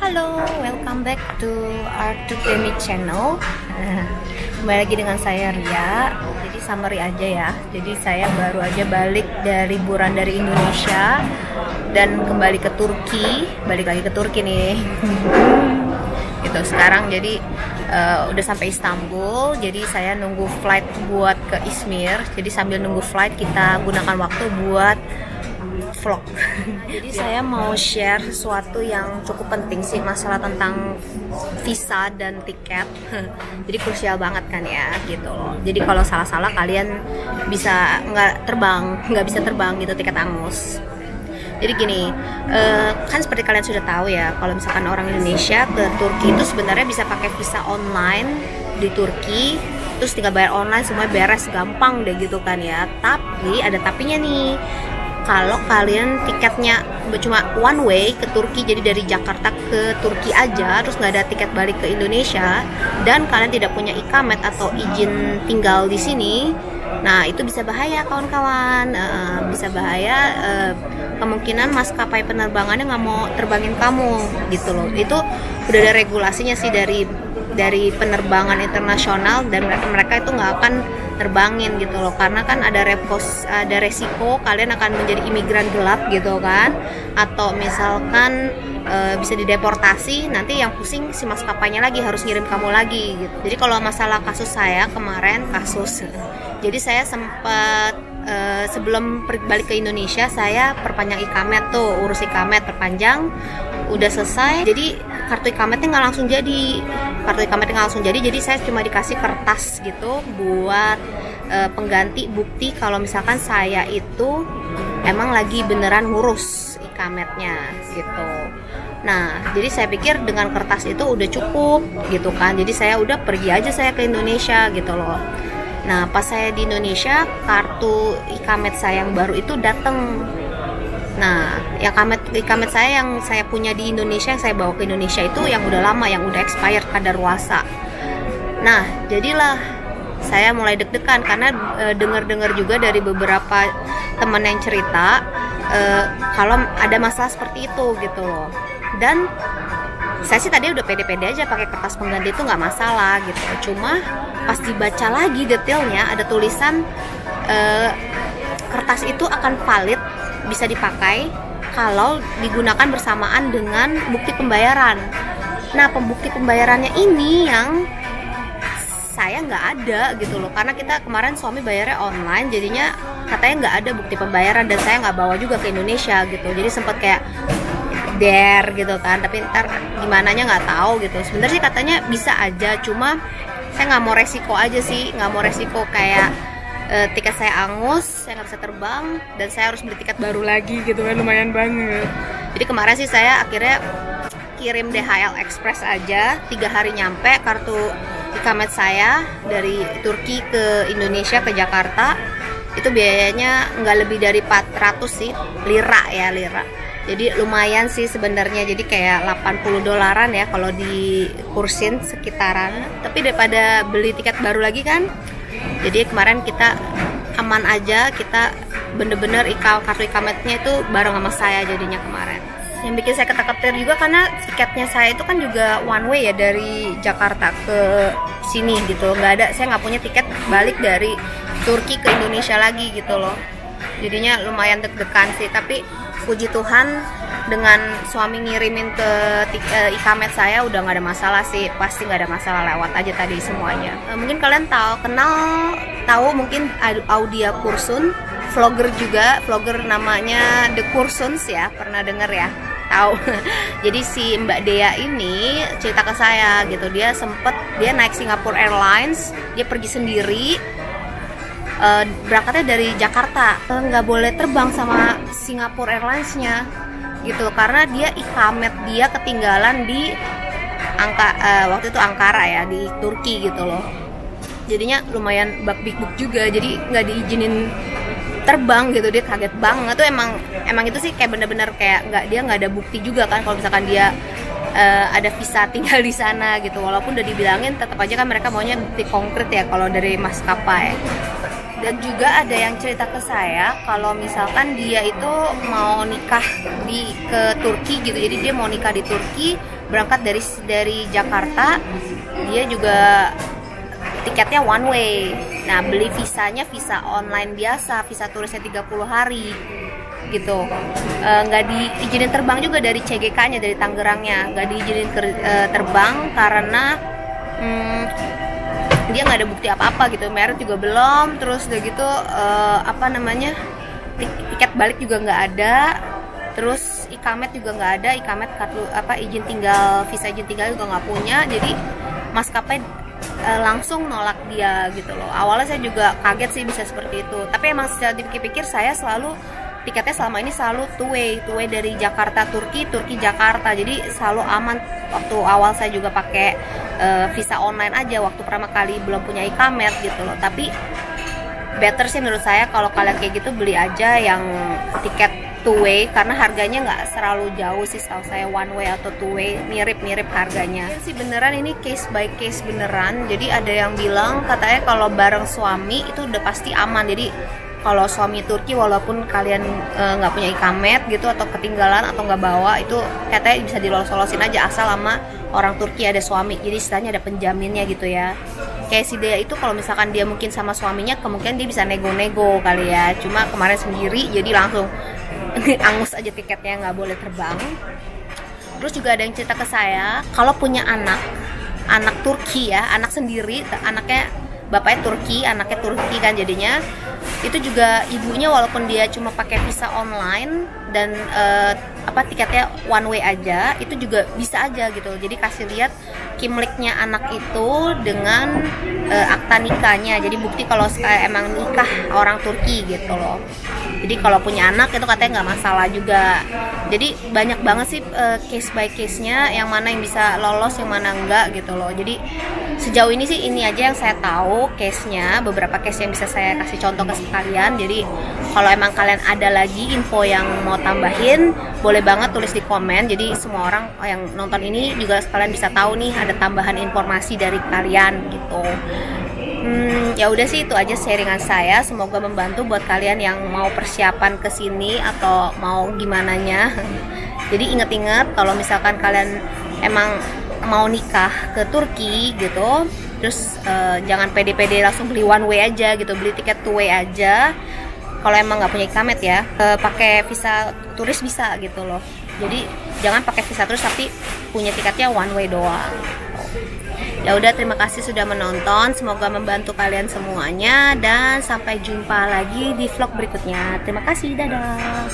Halo, welcome back to Art to Demi channel. Kembali lagi dengan saya Ria. Jadi summary aja ya. Jadi saya baru aja balik dari liburan dari Indonesia dan kembali ke Turki. Balik lagi ke Turki nih. Gitu sekarang jadi udah sampai Istanbul. Jadi saya nunggu flight buat ke Izmir. Jadi sambil nunggu flight kita gunakan waktu buat vlog. Jadi saya mau share sesuatu yang cukup penting sih, masalah tentang visa dan tiket. Jadi krusial banget kan ya gitu loh. Jadi kalau salah-salah kalian bisa nggak bisa terbang gitu tiket angus. Jadi gini, kan seperti kalian sudah tahu ya, kalau misalkan orang Indonesia ke Turki itu sebenarnya bisa pakai visa online di Turki, terus tinggal bayar online, semua beres, gampang deh gitu kan ya. Tapi ada tapinya nih. Kalau kalian tiketnya cuma one way ke Turki, jadi dari Jakarta ke Turki aja, terus nggak ada tiket balik ke Indonesia, dan kalian tidak punya ikamet atau izin tinggal di sini, nah itu bisa bahaya kawan-kawan. Bisa bahaya, kemungkinan maskapai penerbangannya nggak mau terbangin kamu gitu loh. Itu udah ada regulasinya sih dari penerbangan internasional, dan mereka itu nggak akan terbangin gitu loh, karena kan ada resiko kalian akan menjadi imigran gelap gitu kan, atau misalkan bisa dideportasi, nanti yang pusing si maskapainya lagi, harus ngirim kamu lagi gitu. Jadi kalau masalah kasus saya kemarin jadi saya sempat sebelum balik ke Indonesia saya perpanjang ikamet tuh, urus ikamet perpanjang, udah selesai. Jadi kartu ikametnya nggak langsung jadi, jadi saya cuma dikasih kertas gitu buat pengganti bukti kalau misalkan saya itu emang lagi beneran ngurus ikametnya gitu. Nah, jadi saya pikir dengan kertas itu udah cukup gitu kan. Jadi saya udah pergi aja saya ke Indonesia gitu loh. Nah, pas saya di Indonesia, kartu ikamet saya yang baru itu datang. Nah, ikamet saya yang saya punya di Indonesia, yang saya bawa ke Indonesia itu yang udah lama, yang udah expired kadaluarsa. Nah, jadilah saya mulai deg-degan karena dengar-dengar juga dari beberapa teman yang cerita kalau ada masalah seperti itu gitu loh. Dan saya sih tadi udah pede-pede aja pakai kertas pengganti itu nggak masalah gitu. Cuma pas dibaca lagi detailnya ada tulisan kertas itu akan valid, bisa dipakai kalau digunakan bersamaan dengan bukti pembayaran. Nah, pembukti pembayarannya ini yang saya nggak ada gitu loh, karena kita kemarin suami bayarnya online, jadinya katanya nggak ada bukti pembayaran, dan saya nggak bawa juga ke Indonesia gitu. Jadi sempet kayak gitu kan, tapi ntar gimananya nggak tahu gitu. Sebenarnya sih katanya bisa aja, cuma saya nggak mau resiko aja sih, nggak mau resiko kayak tiket saya angus, saya nggak bisa terbang, dan saya harus beli tiket baru lagi gitu kan, lumayan banget. Jadi kemarin sih saya akhirnya kirim DHL Express aja, 3 hari nyampe kartu ikamet saya dari Turki ke Indonesia ke Jakarta. Itu biayanya nggak lebih dari 400 sih, lira. Jadi lumayan sih sebenarnya, jadi kayak $80 ya kalau dikursin sekitaran. Tapi daripada beli tiket baru lagi kan, jadi kemarin kita aman aja, kita bener-bener kartu ikametnya itu bareng sama saya jadinya kemarin. Yang bikin saya ketar-ketir juga karena tiketnya saya itu kan juga one way ya, dari Jakarta ke sini gitu. Saya nggak punya tiket balik dari Turki ke Indonesia lagi gitu loh. Jadinya lumayan deg-degan sih, tapi puji Tuhan dengan suami ngirimin ke ikamet saya udah nggak ada masalah sih, pasti nggak ada masalah, lewat aja tadi semuanya. Mungkin kalian tahu mungkin Audia Kursun, vlogger namanya The Kursuns ya, pernah denger ya? Tahu. Jadi si Mbak Dea ini cerita ke saya gitu, dia naik Singapore Airlines, dia pergi sendiri, berangkatnya dari Jakarta, nggak boleh terbang sama Singapore Airlines-nya gitu, karena ikamet dia ketinggalan di waktu itu Ankara ya, di Turki gitu loh. Jadinya lumayan bak-bik-buk juga, jadi nggak diizinin terbang gitu. Dia kaget banget tuh, emang itu sih kayak bener-bener kayak dia nggak ada bukti juga kan kalau misalkan dia ada visa tinggal di sana gitu. Walaupun udah dibilangin, tetap aja kan mereka maunya bukti konkret ya kalau dari maskapai. Dan juga ada yang cerita ke saya kalau misalkan dia itu mau nikah ke Turki gitu, jadi dia mau nikah di Turki berangkat dari Jakarta, dia juga tiketnya one way. Nah, beli visanya visa online biasa, visa turisnya 30 hari gitu. Nggak diizinin terbang juga dari CGK-nya, dari Tangerangnya nggak diizinin terbang karena dia nggak ada bukti apa-apa gitu, merit juga belum, terus udah gitu tiket balik juga nggak ada, terus ikamet juga nggak ada, ikamet kartu izin tinggal, visa izin tinggal juga nggak punya. Jadi maskapai langsung nolak dia gitu loh. Awalnya saya juga kaget sih bisa seperti itu, tapi emang setelah dipikir-pikir saya selalu tiketnya selama ini selalu two way dari Jakarta Turki Jakarta, jadi selalu aman. Waktu awal saya juga pakai visa online aja waktu pertama kali belum punya ikamet gitu loh. Tapi better sih menurut saya kalau kalian kayak gitu beli aja yang tiket two way, karena harganya nggak terlalu jauh sih, setahu saya one way atau two way mirip-mirip harganya sih. Beneran ini case by case beneran. Jadi ada yang bilang katanya kalau bareng suami itu udah pasti aman. Jadi kalau suami Turki walaupun kalian nggak punya ikamet gitu atau ketinggalan atau nggak bawa, itu katanya bisa dilolos-lolosin aja asal sama orang Turki ada suami. Jadi istilahnya ada penjaminnya gitu ya. Kayak si Dea itu kalau misalkan dia mungkin sama suaminya, kemungkinan dia bisa nego-nego kali ya. Cuma kemarin sendiri jadi langsung angus aja tiketnya, nggak boleh terbang. Terus juga ada yang cerita ke saya kalau punya anak Turki ya, anak sendiri, anaknya bapaknya Turki, anaknya Turki kan, jadinya itu juga ibunya walaupun dia cuma pakai visa online dan tiketnya one way aja, itu juga bisa aja gitu. Jadi kasih lihat kimliknya anak itu dengan akta nikahnya, jadi bukti kalau emang nikah orang Turki gitu loh. Jadi kalau punya anak itu katanya nggak masalah juga. Jadi banyak banget sih case by case-nya, yang mana yang bisa lolos, yang mana enggak gitu loh. Jadi sejauh ini sih ini aja yang saya tahu case-nya, beberapa case yang bisa saya kasih contoh ke kalian. Jadi kalau emang kalian ada lagi info yang mau tambahin, boleh banget tulis di komen. Jadi semua orang yang nonton ini juga sekalian bisa tahu nih ada tambahan informasi dari kalian gitu. Ya udah sih, itu aja sharingan saya. Semoga membantu buat kalian yang mau persiapan ke sini atau mau gimananya. Jadi ingat-ingat kalau misalkan kalian emang mau nikah ke Turki gitu, terus jangan pede-pede langsung beli one way aja gitu, beli tiket two way aja. Kalau emang nggak punya ikamet ya, pakai visa turis bisa gitu loh. Jadi jangan pakai visa turis tapi punya tiketnya one way doang. Ya udah, terima kasih sudah menonton. Semoga membantu kalian semuanya dan sampai jumpa lagi di vlog berikutnya. Terima kasih, dadah.